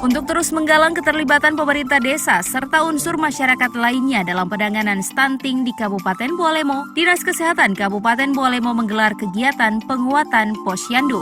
Untuk terus menggalang keterlibatan pemerintah desa serta unsur masyarakat lainnya dalam penanganan stunting di Kabupaten Bualemo, Dinas Kesehatan Kabupaten Bualemo menggelar kegiatan penguatan Posyandu.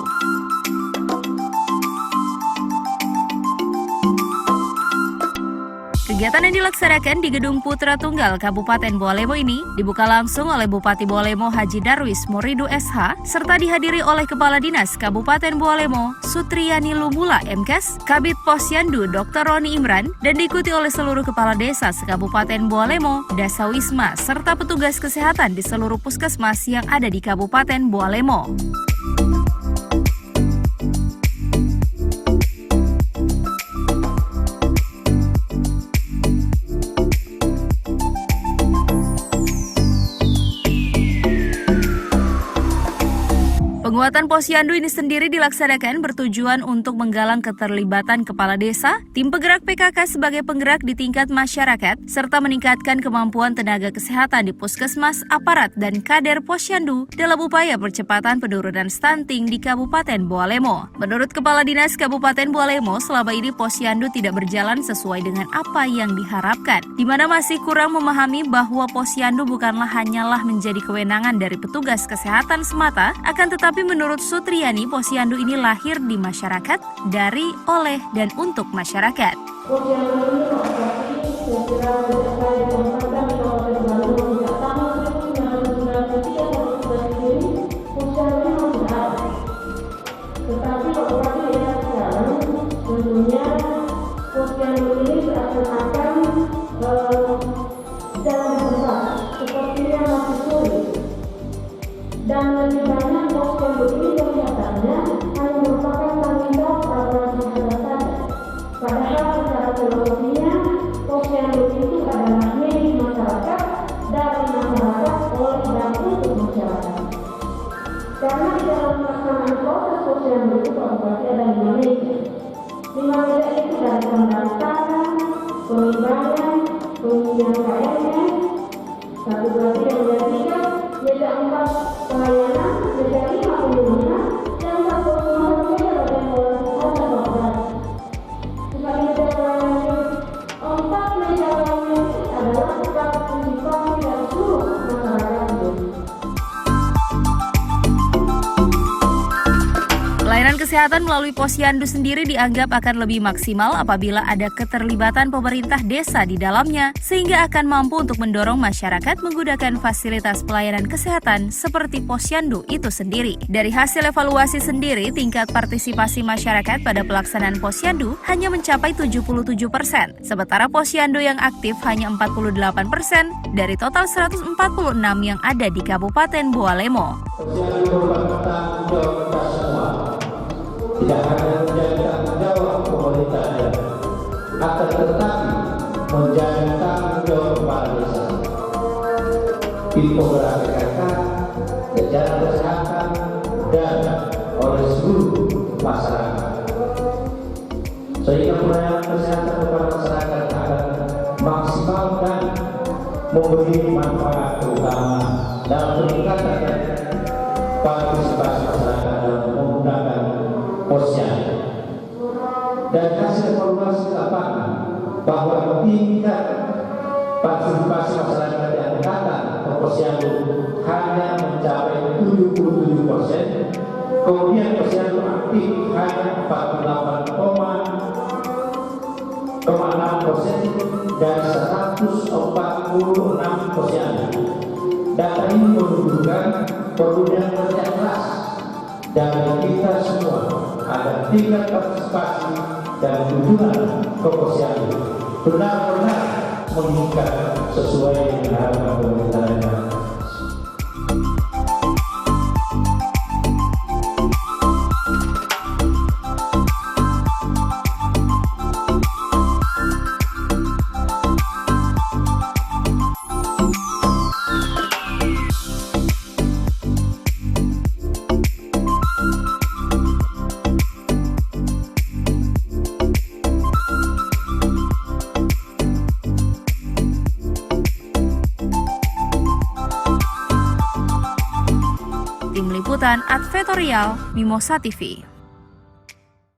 Kegiatan yang dilaksanakan di Gedung Putra Tunggal Kabupaten Bualemo ini dibuka langsung oleh Bupati Bualemo Haji Darwis Muridu SH serta dihadiri oleh Kepala Dinas Kabupaten Bualemo Sutriyani Lumula MKes, Kabid Posyandu Dr. Roni Imran, dan diikuti oleh seluruh kepala desa se-Kabupaten Bualemo, Dasawisma, serta petugas kesehatan di seluruh puskesmas yang ada di Kabupaten Bualemo. Penguatan Posyandu ini sendiri dilaksanakan bertujuan untuk menggalang keterlibatan kepala desa, tim penggerak PKK sebagai penggerak di tingkat masyarakat, serta meningkatkan kemampuan tenaga kesehatan di puskesmas, aparat, dan kader Posyandu dalam upaya percepatan penurunan stunting di Kabupaten Bualemo. Menurut Kepala Dinas Kabupaten Bualemo, selama ini Posyandu tidak berjalan sesuai dengan apa yang diharapkan, di mana masih kurang memahami bahwa Posyandu bukanlah hanyalah menjadi kewenangan dari petugas kesehatan semata, akan tetapi menurut Sutriyani, Posyandu ini lahir di masyarakat, dari, oleh, dan untuk masyarakat. Dan lebih banyak Posyandu ini kegiatannya hanya merupakan tanggung jawab para masyarakat saja. Padahal secara filosofinya Posyandu itu adalah milik masyarakat, dari masyarakat, oleh dan untuk masyarakat. Karena di dalam pelaksanaan proses Posyandu itu berarti ada 5 meja. 5 meja itu dari pendaftaran, penimbangan, pengisian KRS, 1, 2, 3, meja 4 pelayanan, meja 5 pengumuman, dan 1 meja bagian pelayanan. Sebagai meja pelayanan, 4 meja pelayanan adalah partisipasi dari seluruh masyarakat. Pelayanan kesehatan melalui Posyandu sendiri dianggap akan lebih maksimal apabila ada keterlibatan pemerintah desa di dalamnya, sehingga akan mampu untuk mendorong masyarakat menggunakan fasilitas pelayanan kesehatan seperti Posyandu itu sendiri. Dari hasil evaluasi sendiri, tingkat partisipasi masyarakat pada pelaksanaan Posyandu hanya mencapai 77%, sementara Posyandu yang aktif hanya 48% dari total 146 yang ada di Kabupaten Bualemo. Posyandu merupakan tanggung jawab kita semua. Tidak hanya menjadi tanggung jawab pemerintah daerah, akan tetapi menjadi tanggung jawab kepala desa, tim penggerak PKK, jajaran kesehatan, dan oleh seluruh masyarakat. Sehingga pelayanan kesehatan kepada masyarakat akan maksimal dan memberi manfaat terutama dalam peningkatan partisipasi masyarakat dalam menggunakan Posyandu. Dan hasil evaluasi lapangan bahwa tingkat partisipasi masyarakat yang datang ke Posyandu hanya mencapai 77%, kemudian Posyandu aktif hanya 48,6% dari 146 Posyandu. Data ini menunjukkan perlunya kerja keras dari kita semua agar tingkat partisipasi dan kunjungan ke Posyandu benar-benar meningkat sesuai dengan harapan pemerintah daerah. Tim Liputan Advertorial Mimosa TV.